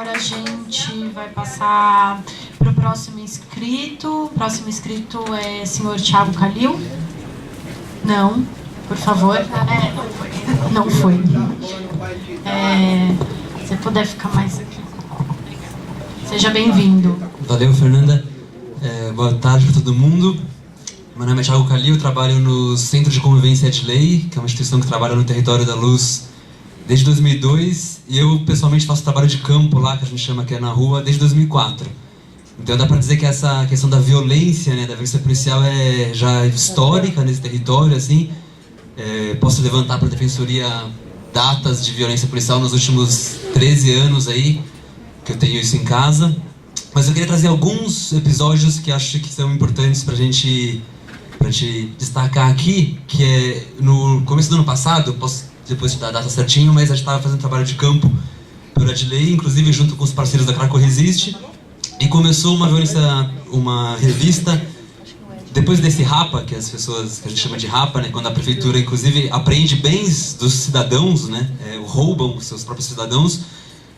agora a gente vai passar para o próximo inscrito. O próximo inscrito é senhor Thiago Calil. Não, por favor. Não foi. Se puder ficar mais aqui. Seja bem-vindo. Valeu, Fernanda. Boa tarde para todo mundo. Meu nome é Thiago Calil, eu trabalho no Centro de Convivência Etley, que é uma instituição que trabalha no território da Luz desde 2002, e eu pessoalmente faço trabalho de campo lá, que a gente chama que é na rua, desde 2004. Então dá para dizer que essa questão da violência, né, da violência policial é já histórica nesse território, assim. Posso levantar para a Defensoria datas de violência policial nos últimos 13 anos aí, que eu tenho isso em casa. Mas eu queria trazer alguns episódios que acho que são importantes pra gente destacar aqui, que é no começo do ano passado, posso depois te dar a data certinho, mas a gente estava fazendo trabalho de campo pelo Etley, inclusive junto com os parceiros da Craco Resiste, e começou uma revista, depois desse RAPA, que as pessoas, que a gente chama de RAPA, né, quando a prefeitura inclusive apreende bens dos cidadãos, né, roubam os seus próprios cidadãos.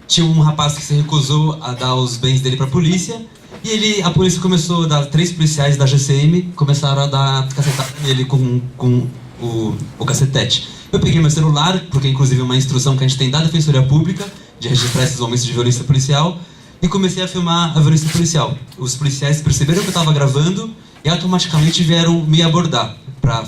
Tinha um rapaz que se recusou a dar os bens dele para a polícia, e a polícia começou a dar, 3 policiais da GCM começaram a dar cacetada nele com o cacetete. Eu peguei meu celular, porque inclusive é uma instrução que a gente tem da Defensoria Pública, de registrar esses momentos de violência policial, e comecei a filmar a violência policial. Os policiais perceberam que eu estava gravando e automaticamente vieram me abordar,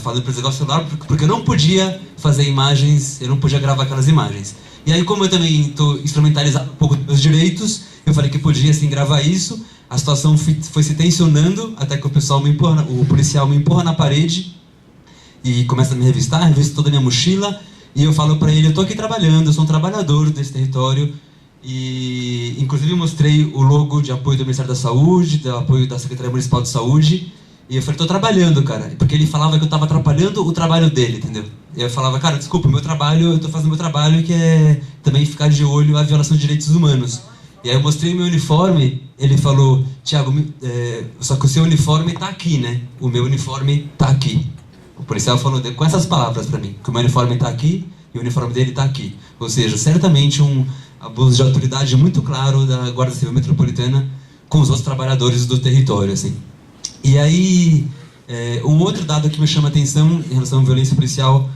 falando para desligar o celular, porque eu não podia fazer imagens, eu não podia gravar aquelas imagens. E aí, como eu também estou instrumentalizado um pouco dos meus direitos, eu falei que podia sim gravar isso. A situação foi se tensionando até que o policial me empurra na parede e começa a me revistar, revista toda a minha mochila, e eu falo para ele: eu estou aqui trabalhando, eu sou um trabalhador desse território, e inclusive eu mostrei o logo de apoio do Ministério da Saúde, do apoio da Secretaria Municipal de Saúde. E eu falei: tô trabalhando, cara. Porque ele falava que eu tava atrapalhando o trabalho dele, entendeu? E eu falava: cara, desculpa, eu tô fazendo meu trabalho, que é também ficar de olho à violação de direitos humanos. E aí eu mostrei o meu uniforme, ele falou: Thiago, só que o seu uniforme tá aqui, né? O meu uniforme tá aqui. O policial falou com essas palavras pra mim, que o meu uniforme tá aqui e o uniforme dele tá aqui. Ou seja, certamente um abuso de autoridade muito claro da Guarda Civil Metropolitana com os outros trabalhadores do território, assim. E aí, um outro dado que me chama a atenção em relação à violência policial,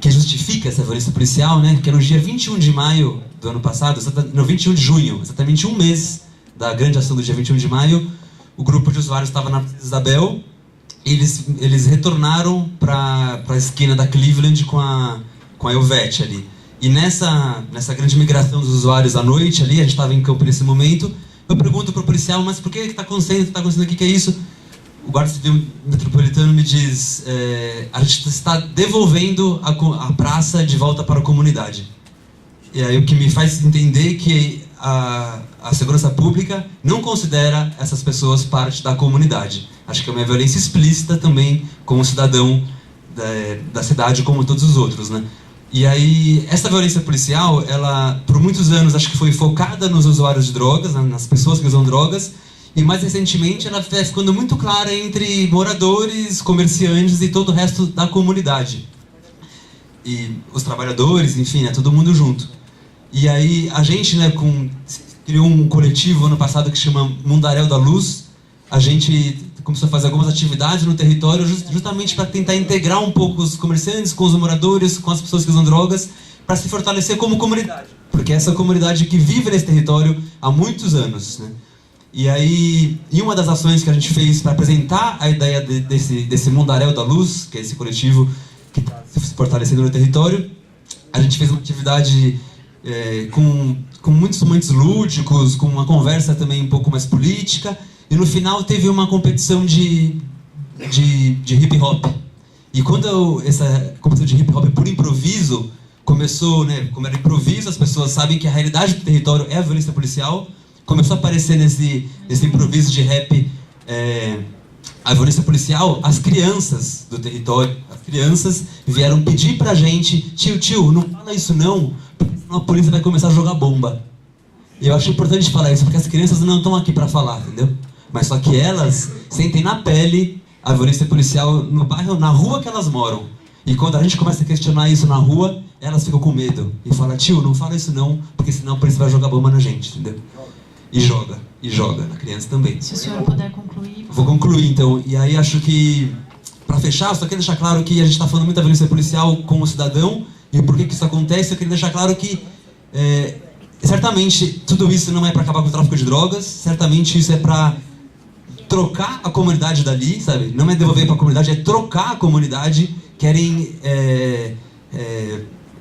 que justifica essa violência policial, né, que é no dia 21 de maio do ano passado, no 21 de junho, exatamente um mês da grande ação do dia 21 de maio, o grupo de usuários estava na Princesa Isabel, eles retornaram para a esquina da Cleveland com a Elvete ali. E nessa grande migração dos usuários à noite ali, a gente estava em campo nesse momento, eu pergunto pro policial: mas por que está acontecendo? O que está acontecendo aqui? Que é isso? O Guarda Civil Metropolitano me diz: a gente está devolvendo a praça de volta para a comunidade. E aí o que me faz entender que a segurança pública não considera essas pessoas parte da comunidade. Acho que é uma violência explícita também como cidadão da cidade, como todos os outros, né? E aí, essa violência policial, ela, por muitos anos, acho que foi focada nos usuários de drogas, nas pessoas que usam drogas, e mais recentemente ela está ficando muito clara entre moradores, comerciantes e todo o resto da comunidade. E os trabalhadores, enfim, todo mundo junto. E aí, a gente, né, criou um coletivo ano passado que chama Mundaréu da Luz. A gente começou a fazer algumas atividades no território justamente para tentar integrar um pouco os comerciantes com os moradores, com as pessoas que usam drogas, para se fortalecer como comunidade. Porque é essa comunidade que vive nesse território há muitos anos, né? E aí, em uma das ações que a gente fez para apresentar a ideia desse Mundaréu da Luz, que é esse coletivo que está se fortalecendo no território, a gente fez uma atividade com muitos momentos lúdicos, com uma conversa também um pouco mais política. E no final teve uma competição de hip hop. E quando essa competição de hip hop por improviso começou, né, como era improviso, as pessoas sabem que a realidade do território é a violência policial, começou a aparecer nesse improviso de rap a violência policial. As crianças do território, as crianças vieram pedir pra gente: tio, não fala isso não, porque senão a polícia vai começar a jogar bomba. E eu acho importante falar isso, porque as crianças não estão aqui pra falar, entendeu? Mas só que elas sentem na pele a violência policial no bairro, na rua que elas moram. E quando a gente começa a questionar isso na rua, elas ficam com medo e falam: tio, não fala isso não, porque senão a polícia vai jogar bomba na gente, entendeu? E joga na criança também. Se o senhor puder concluir. Vou concluir então, e aí acho que, para fechar, só quero deixar claro que a gente está falando muito da violência policial com o cidadão e por que isso acontece. Eu queria deixar claro que certamente tudo isso não é para acabar com o tráfico de drogas, certamente isso é para trocar a comunidade dali, sabe? Não é devolver para a comunidade, é trocar a comunidade. Querem,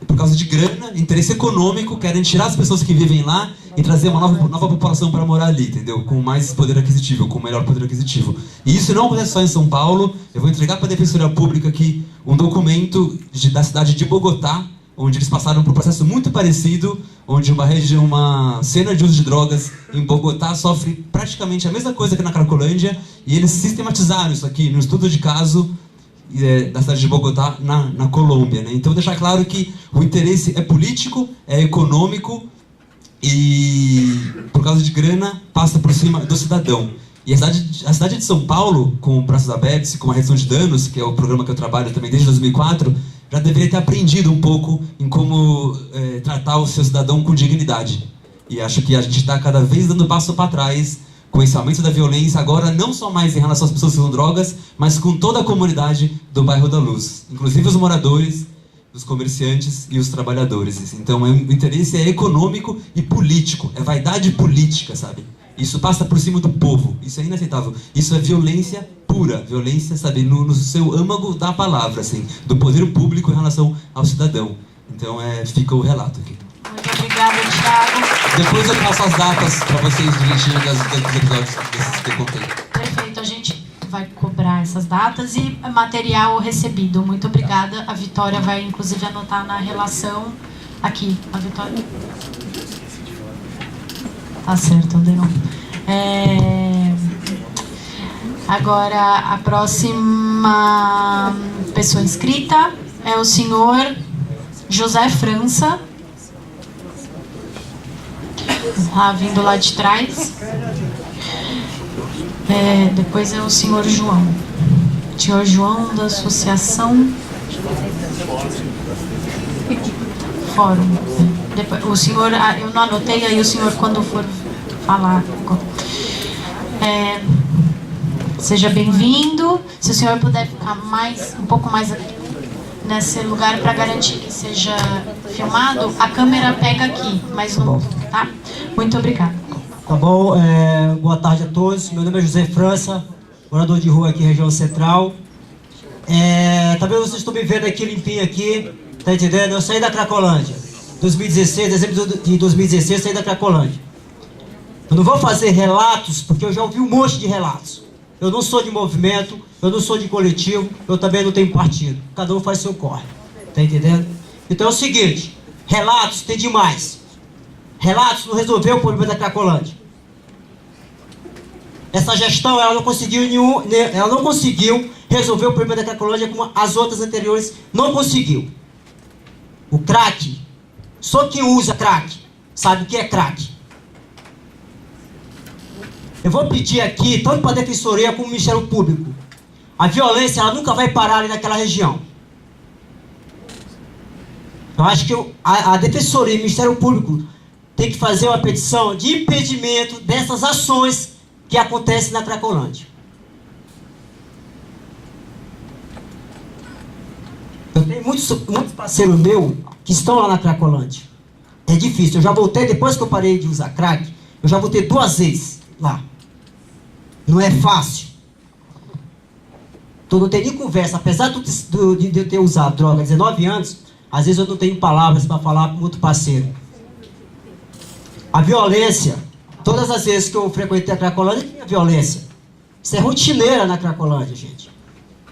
por causa de grana, interesse econômico, querem tirar as pessoas que vivem lá e trazer uma nova população para morar ali, entendeu? Com mais poder aquisitivo, com melhor poder aquisitivo. E isso não acontece só em São Paulo. Eu vou entregar para a Defensoria Pública aqui um documento da cidade de Bogotá, onde eles passaram por um processo muito parecido, onde uma cena de uso de drogas em Bogotá sofre praticamente a mesma coisa que na Cracolândia, e eles sistematizaram isso aqui no estudo de caso da cidade de Bogotá, na Colômbia, né? Então, vou deixar claro que o interesse é político, é econômico, e por causa de grana passa por cima do cidadão. E a cidade de São Paulo, com o Braços Abertos e com a redução de danos, que é o programa que eu trabalho também desde 2004, já deveria ter aprendido um pouco em como tratar o seu cidadão com dignidade. E acho que a gente está cada vez dando passo para trás com esse aumento da violência, agora não só mais em relação às pessoas que usam drogas, mas com toda a comunidade do bairro da Luz, inclusive os moradores, os comerciantes e os trabalhadores. Então o interesse é econômico e político, é vaidade política, sabe? Isso passa por cima do povo, isso é inaceitável. Isso é violência pura, violência, sabe, no seu âmago da palavra, assim, do poder público em relação ao cidadão. Então fica o relato aqui. Muito obrigada, Thiago. Depois eu passo as datas para vocês direitinho dos episódios que eu contei. Perfeito, a gente vai cobrar essas datas e material recebido. Muito obrigada. A Vitória vai, inclusive, anotar na relação aqui. A Vitória... Tá certo, Deon. Agora, a próxima pessoa inscrita é o senhor José França. Vindo lá de trás. Depois é o senhor João. Senhor João da Associação Fórum. Depois, o senhor, eu não anotei, aí o senhor, quando for falar. Seja bem-vindo. Se o senhor puder ficar um pouco mais nesse lugar para garantir que seja filmado, a câmera pega aqui, mas não, tá? Muito obrigada. Tá bom, boa tarde a todos. Meu nome é José França, morador de rua aqui, região central. Tá vendo, vocês estão me vendo aqui limpinho aqui, tá entendendo? Eu saí da Cracolândia, 2016, dezembro de 2016, saí da Cracolândia. Eu não vou fazer relatos, porque eu já ouvi um monte de relatos. Eu não sou de movimento, eu não sou de coletivo, eu também não tenho partido. Cada um faz seu corre, tá entendendo? Então é o seguinte, relatos tem demais. Relatos não resolveu o problema da Cracolândia. Essa gestão, ela não conseguiu resolver o problema da Cracolândia como as outras anteriores não conseguiu. O crack, só quem usa crack sabe o que é crack. Eu vou pedir aqui, tanto para a Defensoria como o Ministério Público, a violência, ela nunca vai parar ali naquela região. Eu acho que a Defensoria e o Ministério Público tem que fazer uma petição de impedimento dessas ações que acontecem na Cracolândia. Eu tenho muitos parceiros meus que estão lá na Cracolândia. É difícil, eu já voltei, depois que eu parei de usar crack, eu já voltei 2 vezes lá. Não é fácil. Então não tem nem conversa. Apesar de eu ter usado droga há 19 anos, às vezes eu não tenho palavras para falar com outro parceiro. A violência, todas as vezes que eu frequentei a Cracolândia, tinha violência. Isso é rotineira na Cracolândia, gente.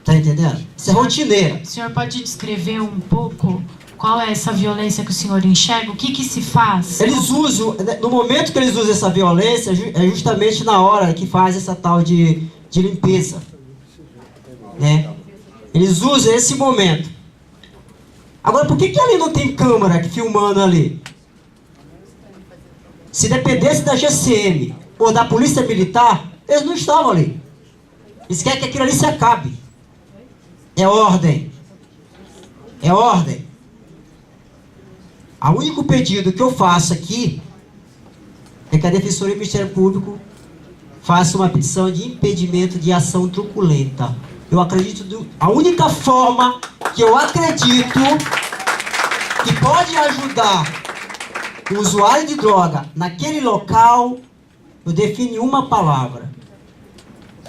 Tá entendendo? Isso é rotineira. O senhor pode descrever um pouco qual é essa violência que o senhor enxerga? O que se faz? Eles usam, no momento que eles usam essa violência, é justamente na hora que faz essa tal de limpeza. Né? Eles usam esse momento. Agora, por que ali não tem câmera filmando ali? Se dependesse da GCM ou da Polícia Militar, eles não estavam ali. Eles querem que aquilo ali se acabe. É ordem. É ordem. O único pedido que eu faço aqui é que a Defensoria do Ministério Público faça uma petição de impedimento de ação truculenta. Eu acredito, a única forma que eu acredito que pode ajudar o usuário de droga naquele local, eu defino uma palavra: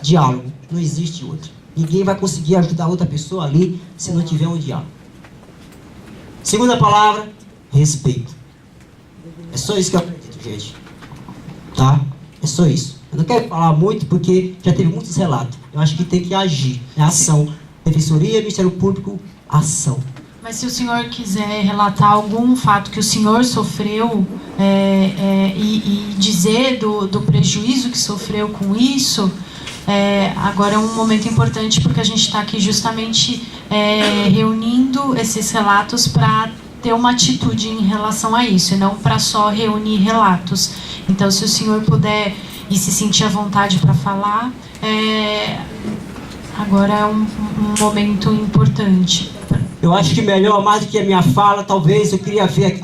diálogo. Não existe outra. Ninguém vai conseguir ajudar outra pessoa ali se não tiver um diálogo. Segunda palavra: respeito. É só isso que eu acredito, gente. Tá? É só isso. Eu não quero falar muito porque já teve muitos relatos. Eu acho que tem que agir. É ação. Defensoria, Ministério Público, ação. Mas se o senhor quiser relatar algum fato que o senhor sofreu e dizer do prejuízo que sofreu com isso, agora é um momento importante porque a gente está aqui justamente reunindo esses relatos para ter uma atitude em relação a isso, e não para só reunir relatos. Então, se o senhor puder e se sentir à vontade para falar, agora é um momento importante. Eu acho que melhor, mais do que a minha fala, talvez, eu queria ver aqui.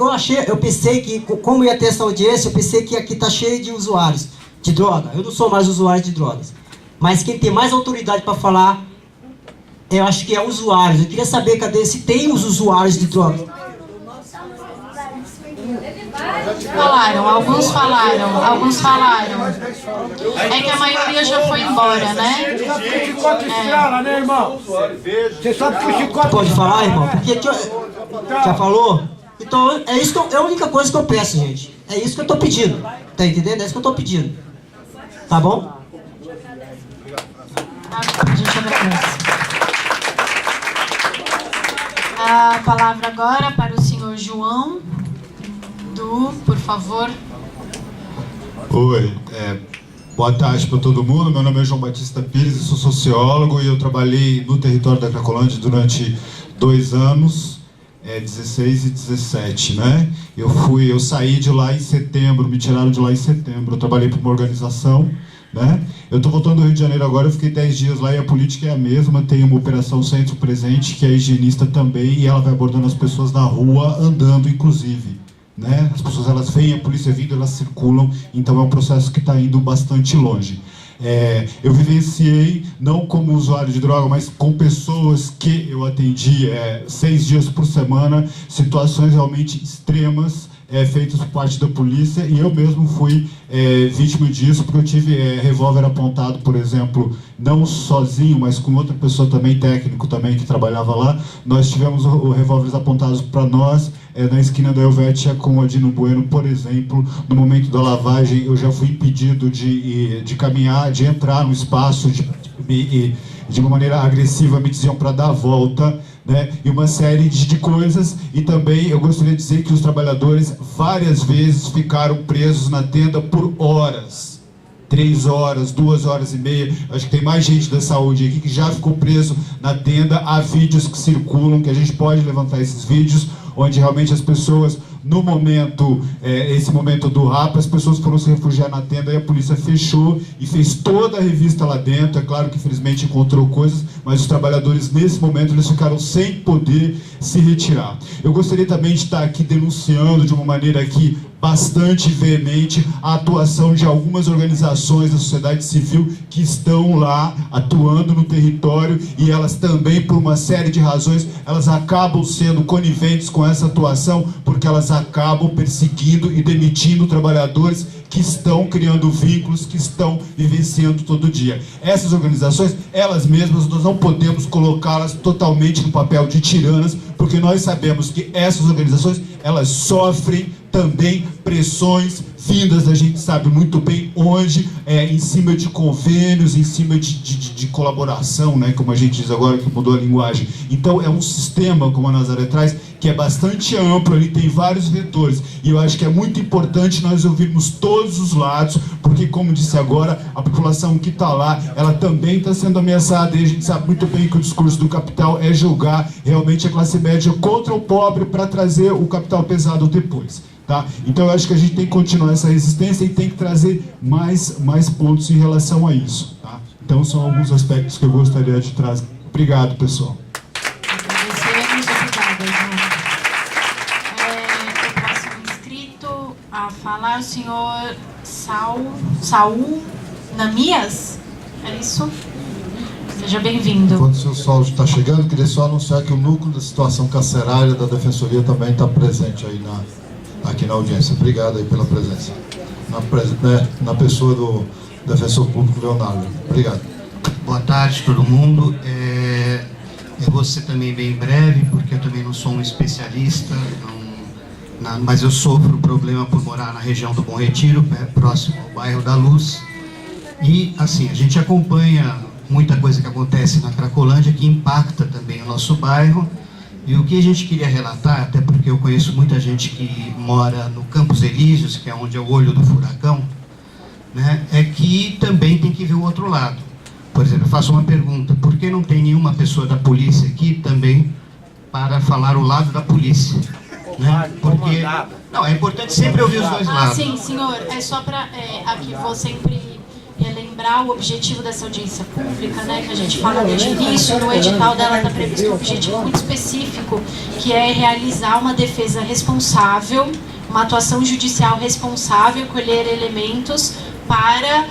Eu pensei que, como ia ter essa audiência, eu pensei que aqui está cheio de usuários de droga. Eu não sou mais usuário de drogas. Mas quem tem mais autoridade para falar, eu acho que é usuários. Eu queria saber, cadê, se tem os usuários de drogas. Alguns falaram. É que a maioria já foi embora, né? Né, irmão? Você sabe que o chicote... Pode falar, irmão? Porque já falou? Então, é a única coisa que eu peço, gente. É isso que eu tô pedindo. Tá entendendo? É isso que eu tô pedindo. Tá bom? A gente agradece. A palavra agora para o senhor João. Por favor. Oi, boa tarde para todo mundo. Meu nome é João Batista Pires, eu sou sociólogo e eu trabalhei no território da Cracolândia durante 2 anos, 16 e 17, né? Eu saí de lá em setembro, me tiraram de lá em setembro. Eu trabalhei para uma organização, né? Eu estou voltando do Rio de Janeiro agora, eu fiquei 10 dias lá e a política é a mesma. Tem uma operação Centro Presente, que é higienista também, e ela vai abordando as pessoas na rua, andando inclusive. Né? As pessoas, elas veem a polícia vindo, elas circulam, então é um processo que está indo bastante longe. Eu vivenciei, não como usuário de droga, mas com pessoas que eu atendi 6 dias por semana, situações realmente extremas, feitas por parte da polícia, e eu mesmo fui vítima disso, porque eu tive revólver apontado, por exemplo, não sozinho, mas com outra pessoa também, técnico também, que trabalhava lá. Nós tivemos revólveres apontados para nós, na esquina da Helvétia com o Adino Bueno, por exemplo. No momento da lavagem, eu já fui impedido de caminhar, de entrar no espaço, de uma maneira agressiva, me diziam para dar a volta, né? E uma série de coisas. E também eu gostaria de dizer que os trabalhadores várias vezes ficaram presos na tenda por horas. 3 horas, 2 horas e meia. Acho que tem mais gente da saúde aqui que já ficou preso na tenda. Há vídeos que circulam, que a gente pode levantar esses vídeos, onde realmente as pessoas, no momento, esse momento do rapa, as pessoas foram se refugiar na tenda e a polícia fechou e fez toda a revista lá dentro. É claro que infelizmente encontrou coisas, mas os trabalhadores nesse momento eles ficaram sem poder se retirar. Eu gostaria também de estar aqui denunciando de uma maneira aqui bastante veemente a atuação de algumas organizações da sociedade civil que estão lá atuando no território, e elas também, por uma série de razões, elas acabam sendo coniventes com essa atuação, porque elas acabam perseguindo e demitindo trabalhadores que estão criando vínculos, que estão vivenciando todo dia. Essas organizações, elas mesmas, nós não podemos colocá-las totalmente no papel de tiranas, porque nós sabemos que essas organizações, elas sofrem também pressões vindas, a gente sabe muito bem onde, em cima de convênios, em cima de colaboração, né, como a gente diz agora, que mudou a linguagem. Então é um sistema, como a Nazaré traz, que é bastante amplo, ele tem vários vetores, e eu acho que é muito importante nós ouvirmos todos os lados, porque, como disse agora, a população que está lá, ela também está sendo ameaçada, e a gente sabe muito bem que o discurso do capital é julgar realmente a classe média contra o pobre para trazer o capital pesado depois. Tá? Então eu acho que a gente tem que continuar essa resistência e tem que trazer mais pontos em relação a isso. Tá? Então são alguns aspectos que eu gostaria de trazer. Obrigado, pessoal. Agradecemos, obrigada, João. a falar o senhor Saul Namias. É isso? Seja bem-vindo. Enquanto o senhor Saulo está chegando, queria só anunciar que o núcleo da situação carcerária da Defensoria também está presente aí aqui na audiência. Obrigado aí pela presença. Na pessoa do Defensor Público Leonardo. Obrigado. Boa tarde, todo mundo. Eu vou ser também bem breve, porque eu também não sou um especialista, mas eu sofro problema por morar na região do Bom Retiro, próximo ao bairro da Luz. E, assim, a gente acompanha muita coisa que acontece na Cracolândia, que impacta também o nosso bairro. E o que a gente queria relatar, até porque eu conheço muita gente que mora no Campos Elíseos, que é onde é o olho do furacão, né, é que também tem que ver o outro lado. Por exemplo, eu faço uma pergunta: por que não tem nenhuma pessoa da polícia aqui também para falar o lado da polícia? Né? Porque não, é importante sempre ouvir os dois lados. Sim, senhor. É só para aqui vou sempre lembrar o objetivo dessa audiência pública, né, que a gente fala desde o início. No edital dela está previsto um objetivo muito específico, que é realizar uma defesa responsável, uma atuação judicial responsável, colher elementos para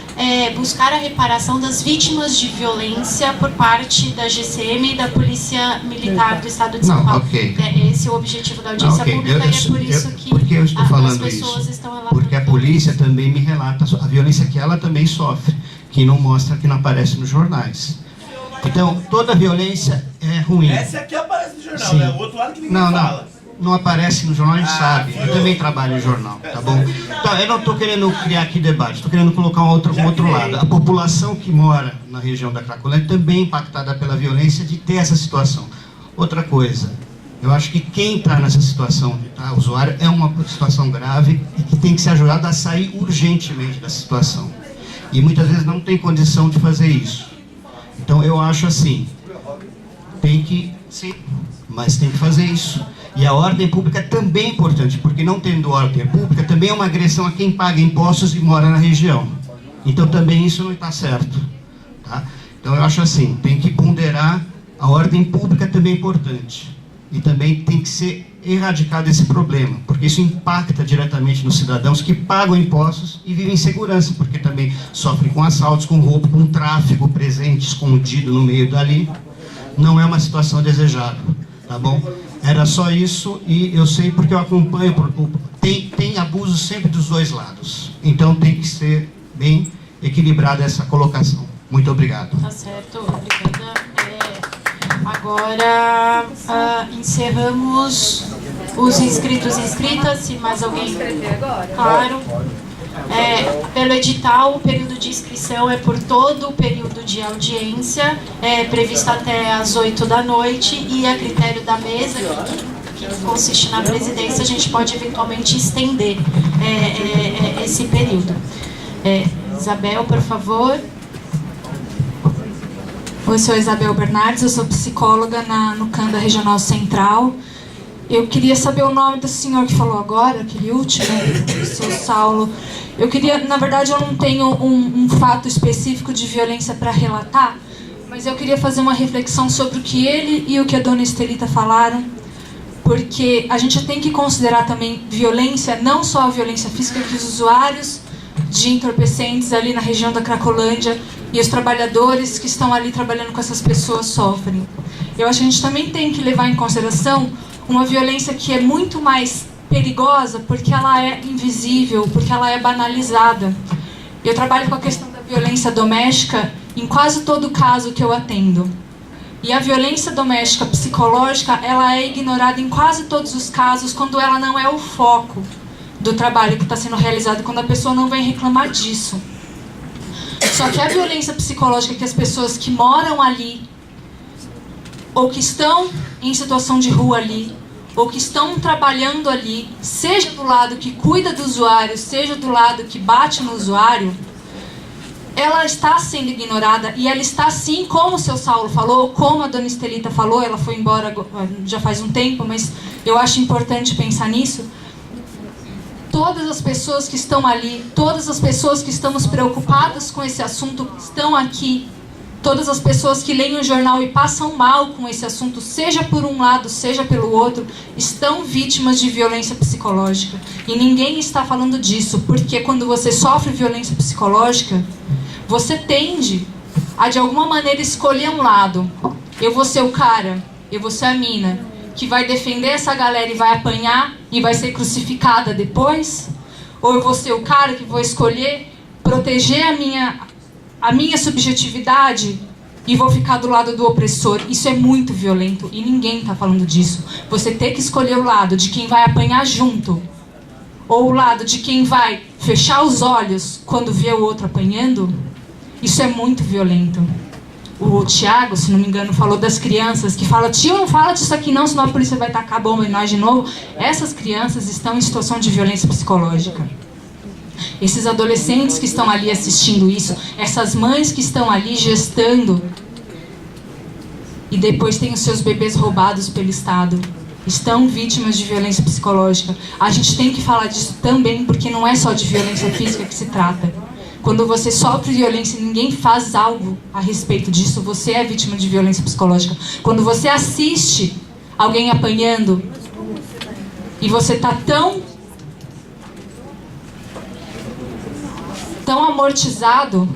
buscar a reparação das vítimas de violência por parte da GCM e da Polícia Militar do Estado de São Paulo. Okay. Esse é o objetivo da audiência pública e é por isso que por que eu estou falando as pessoas isso? Estão Porque a polícia também me relata a violência que ela também sofre, que não mostra, que não aparece nos jornais. Então, toda violência é ruim. Essa aqui aparece no jornal, sim, né? O outro lado que ninguém fala. Não aparece no jornal, a gente sabe. Eu também trabalho em jornal, tá bom? Então, eu não estou querendo criar aqui debate, estou querendo colocar um outro lado. A população que mora na região da Cracolândia também é impactada pela violência de ter essa situação. Outra coisa, eu acho que quem está nessa situação de estar usuário é uma situação grave e que tem que ser ajudado a sair urgentemente da situação. E muitas vezes não tem condição de fazer isso. Então, eu acho assim, tem que, sim, mas tem que fazer isso. E a ordem pública também é importante, porque não tendo ordem pública também é uma agressão a quem paga impostos e mora na região. Então também isso não está certo. Tá? Então eu acho assim, tem que ponderar, a ordem pública também é importante. E também tem que ser erradicado esse problema, porque isso impacta diretamente nos cidadãos que pagam impostos e vivem em segurança, porque também sofrem com assaltos, com roubo, com tráfico presente, escondido no meio dali. Não é uma situação desejável, tá bom? Era só isso, e eu sei porque eu acompanho, tem abuso sempre dos dois lados. Então tem que ser bem equilibrada essa colocação. Muito obrigado. Tá certo, obrigada. Agora encerramos os inscritos e inscritas. Se mais alguém... Claro. Pelo edital, o período de inscrição é por todo o período de audiência, previsto até às 8 da noite, e a critério da mesa, que consiste na presidência, a gente pode eventualmente estender esse período. Isabel, por favor. Oi, sou Isabel Bernardes, eu sou psicóloga no Canda Regional Central. Eu queria saber o nome do senhor que falou agora, aquele último, o seu Saulo. Eu queria, na verdade, eu não tenho um fato específico de violência para relatar, mas eu queria fazer uma reflexão sobre o que ele e o que a dona Estelita falaram, porque a gente tem que considerar também violência, não só a violência física que os usuários de entorpecentes ali na região da Cracolândia e os trabalhadores que estão ali trabalhando com essas pessoas sofrem. Eu acho que a gente também tem que levar em consideração uma violência que é muito mais perigosa porque ela é invisível, porque ela é banalizada. Eu trabalho com a questão da violência doméstica em quase todo caso que eu atendo. E a violência doméstica psicológica, ela é ignorada em quase todos os casos quando ela não é o foco do trabalho que está sendo realizado, quando a pessoa não vem reclamar disso. Só que a violência psicológica que as pessoas que moram ali, ou que estão em situação de rua ali, ou que estão trabalhando ali, seja do lado que cuida do usuário, seja do lado que bate no usuário, ela está sendo ignorada, e ela está sim, como o seu Saulo falou, como a dona Estelita falou, ela foi embora já faz um tempo, mas eu acho importante pensar nisso. Todas as pessoas que estão ali, todas as pessoas que estamos preocupadas com esse assunto, estão aqui Todas as pessoas que leem o jornal e passam mal com esse assunto, seja por um lado, seja pelo outro, estão vítimas de violência psicológica. E ninguém está falando disso, porque quando você sofre violência psicológica, você tende a, de alguma maneira, escolher um lado. Eu vou ser o cara, eu vou ser a mina, que vai defender essa galera e vai apanhar e vai ser crucificada depois? Ou eu vou ser o cara que vou escolher proteger a minha subjetividade e vou ficar do lado do opressor? Isso é muito violento e ninguém está falando disso. Você ter que escolher o lado de quem vai apanhar junto ou o lado de quem vai fechar os olhos quando vê o outro apanhando, isso é muito violento. O Tiago, se não me engano, falou das crianças que falam: tio, não fala disso aqui não, senão a polícia vai tacar a bomba em nós de novo. Essas crianças estão em situação de violência psicológica. Esses adolescentes que estão ali assistindo isso, essas mães que estão ali gestando e depois têm os seus bebês roubados pelo Estado, estão vítimas de violência psicológica. A gente tem que falar disso também, porque não é só de violência física que se trata. Quando você sofre violência e ninguém faz algo a respeito disso, você é vítima de violência psicológica. Quando você assiste alguém apanhando e você está tão amortizado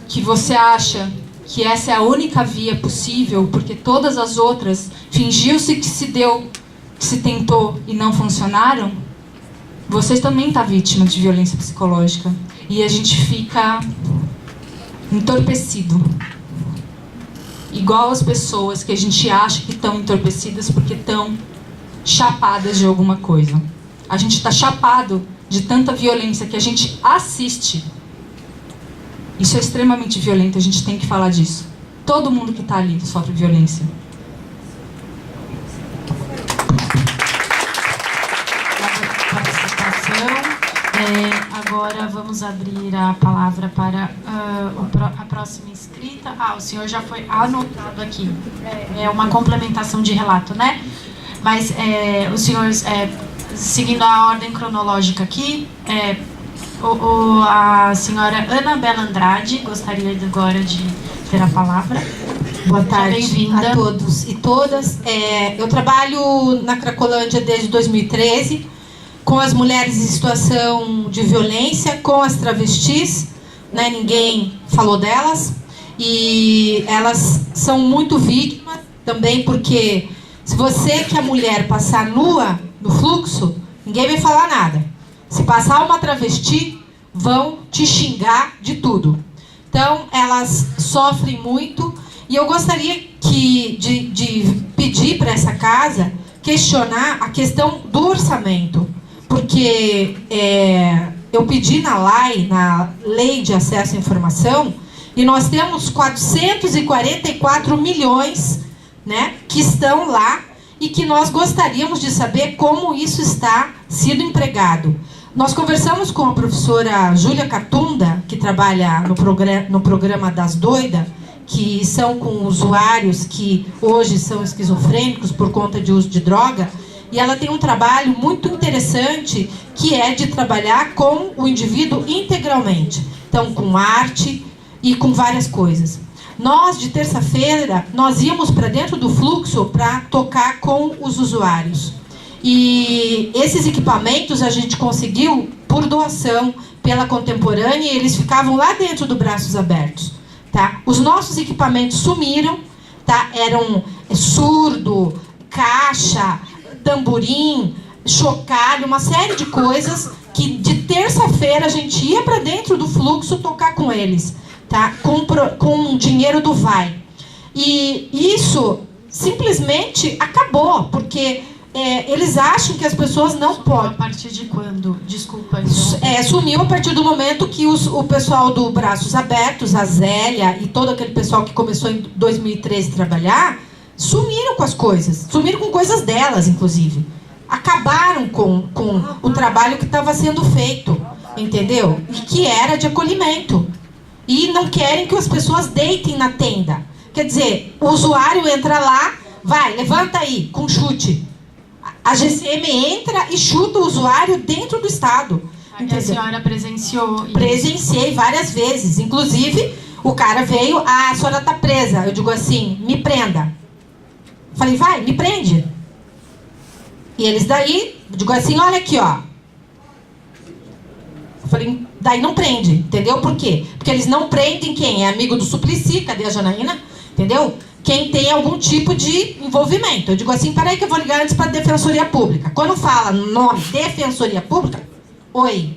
que você acha que essa é a única via possível, porque todas as outras fingiu-se que se deu, que se tentou e não funcionaram, você também está vítima de violência psicológica. E a gente fica entorpecido. Igual as pessoas que a gente acha que estão entorpecidas porque estão chapadas de alguma coisa. A gente está chapado de tanta violência que a gente assiste. Isso é extremamente violento, a gente tem que falar disso. Todo mundo que está ali sofre violência. Agora vamos abrir a palavra para a próxima inscrita. O senhor já foi anotado aqui. É uma complementação de relato, né? Mas o senhor, seguindo a ordem cronológica aqui, a senhora Anabela Andrade gostaria agora de ter a palavra. Boa tarde a todos e todas. Eu trabalho na Cracolândia desde 2013, com as mulheres em situação de violência, com as travestis, né? Ninguém falou delas, e elas são muito vítimas também, porque se você que é mulher passar nua no fluxo, ninguém vai falar nada. Se passar uma travesti, vão te xingar de tudo. Então, elas sofrem muito, e eu gostaria de pedir para essa casa questionar a questão do orçamento. Porque eu pedi na LAI, na Lei de Acesso à Informação, e nós temos 444 milhões, né, que estão lá, e que nós gostaríamos de saber como isso está sendo empregado. Nós conversamos com a professora Júlia Catunda, que trabalha no programa das Doidas, que são com usuários que hoje são esquizofrênicos por conta de uso de droga. E ela tem um trabalho muito interessante, que é de trabalhar com o indivíduo integralmente. Então, com arte e com várias coisas. Nós, de terça-feira, nós íamos para dentro do fluxo para tocar com os usuários. E esses equipamentos a gente conseguiu por doação pela Contemporânea, e eles ficavam lá dentro do Braços Abertos. Tá? Os nossos equipamentos sumiram, tá? Eram surdo, caixa, tamborim, chocalho, uma série de coisas que de terça-feira a gente ia para dentro do fluxo tocar com eles, tá? Com dinheiro do Vai. E isso simplesmente acabou, porque eles acham que as pessoas não podem. A partir de quando? Desculpa. Sumiu a partir do momento que o pessoal do Braços Abertos, a Zélia e todo aquele pessoal que começou em 2013 a trabalhar, sumiram com as coisas. Sumiram com coisas delas, inclusive. Acabaram com o trabalho que estava sendo feito, entendeu? E que era de acolhimento. E não querem que as pessoas deitem na tenda. Quer dizer, o usuário entra lá, vai, levanta aí, com chute. A GCM entra e chuta o usuário dentro do Estado. A senhora presenciou isso? Presenciei várias vezes. Inclusive, O cara veio, a senhora tá presa. Eu digo assim, me prenda. Falei, vai, me prende. E eles daí, eu digo assim, olha aqui, ó. Eu falei, daí não prende, entendeu? Por quê? Porque eles não prendem quem é amigo do Suplicy, cadê a Janaína? Entendeu? Quem tem algum tipo de envolvimento. Eu digo assim, peraí que eu vou ligar antes para a Defensoria Pública. Quando fala nome Defensoria Pública, oi,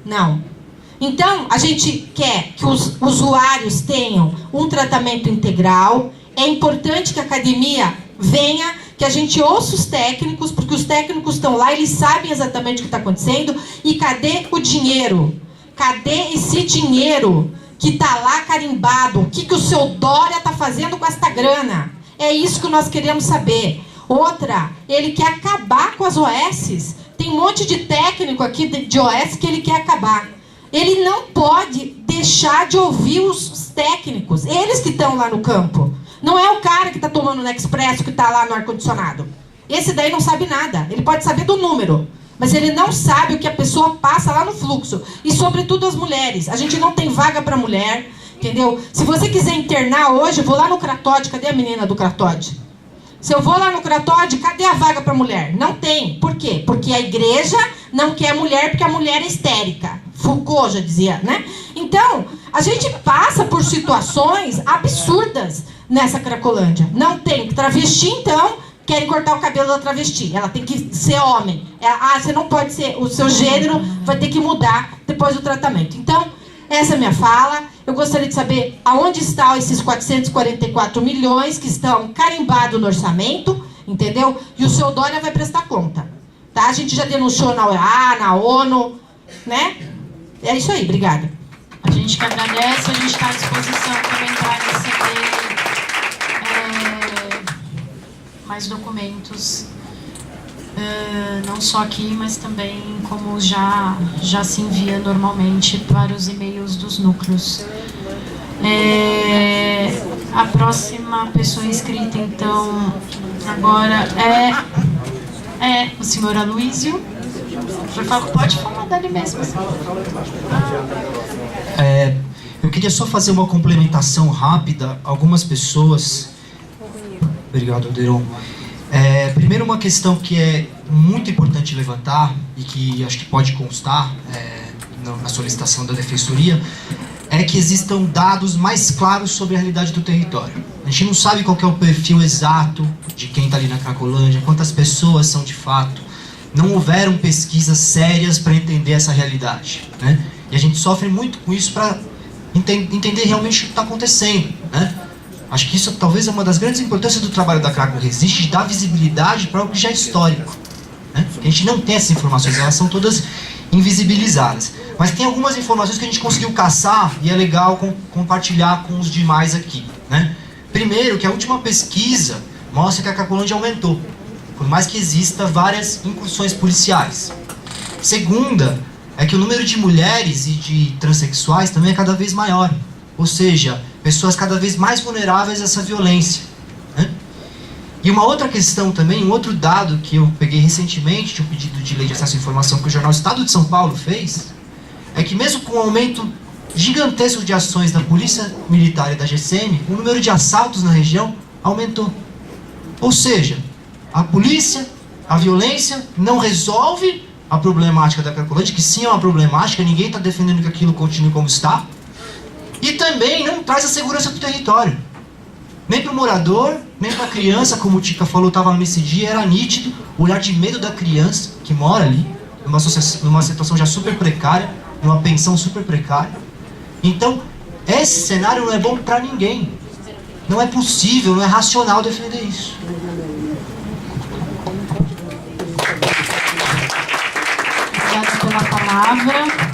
não. Então, a gente quer que os usuários tenham um tratamento integral. É importante que a academia venha, que a gente ouça os técnicos, porque os técnicos estão lá, eles sabem exatamente o que está acontecendo. E cadê o dinheiro? Cadê esse dinheiro que está lá carimbado? O que o seu Dória está fazendo com esta grana? É isso que nós queremos saber. Outra, ele quer acabar com as OS. Tem um monte de técnico aqui de OS que ele quer acabar. Ele não pode deixar de ouvir os técnicos, eles que estão lá no campo. Não é o cara que está tomando no Expresso, que está lá no ar-condicionado. Esse daí não sabe nada. Ele pode saber do número, mas ele não sabe o que a pessoa passa lá no fluxo. E sobretudo as mulheres. A gente não tem vaga para mulher, entendeu? Se você quiser internar hoje, eu vou lá no Cratode. Cadê a menina do Cratode? Se eu vou lá no Cratode, cadê a vaga para mulher? Não tem. Por quê? Porque a igreja não quer mulher, porque a mulher é histérica. Foucault já dizia, né? Então, a gente passa por situações absurdas nessa Cracolândia. Não tem travesti, então, querem cortar o cabelo da travesti. Ela tem que ser homem. Você não pode ser, o seu gênero vai ter que mudar depois do tratamento. Então, essa é a minha fala. Eu gostaria de saber aonde estão esses 444 milhões que estão carimbados no orçamento, entendeu? E o seu Dória vai prestar conta. Tá? A gente já denunciou na OEA, na ONU, né? É isso aí, obrigada. A gente que agradece, a gente está à disposição também para receber mais documentos, não só aqui, mas também como já se envia normalmente para os e-mails dos núcleos. A próxima pessoa inscrita, então, agora é o senhor Aloysio. Pode falar dele mesmo. Eu queria só fazer uma complementação rápida. Algumas pessoas... Obrigado, Alderon. Primeiro, uma questão que é muito importante levantar e que acho que pode constar na solicitação da Defensoria é que existam dados mais claros sobre a realidade do território. A gente não sabe qual que é o perfil exato de quem está ali na Cracolândia, quantas pessoas são de fato. Não houveram pesquisas sérias para entender essa realidade, né? E a gente sofre muito com isso para entender realmente o que está acontecendo, né? Acho que isso talvez é uma das grandes importâncias do trabalho da Craco Resiste, de dar visibilidade para algo que já é histórico, né? A gente não tem essas informações, elas são todas invisibilizadas. Mas tem algumas informações que a gente conseguiu caçar e é legal compartilhar com os demais aqui, né? Primeiro, que a última pesquisa mostra que a Cracolândia aumentou, por mais que exista várias incursões policiais. Segunda, é que o número de mulheres e de transexuais também é cada vez maior. Ou seja, pessoas cada vez mais vulneráveis a essa violência, né? E uma outra questão também, um outro dado que eu peguei recentemente de um pedido de lei de acesso à informação que o jornal Estado de São Paulo fez, é que mesmo com o aumento gigantesco de ações da Polícia Militar e da GCM, o número de assaltos na região aumentou. Ou seja, a polícia, a violência não resolve a problemática da Cracolândia, que sim é uma problemática, ninguém está defendendo que aquilo continue como está, e também não traz a segurança para o território. Nem para o morador, nem para a criança, como o Tica falou, estava nesse dia, era nítido o olhar de medo da criança que mora ali, numa situação já super precária, numa pensão super precária. Então, esse cenário não é bom para ninguém. Não é possível, não é racional defender isso. Obrigada pela palavra.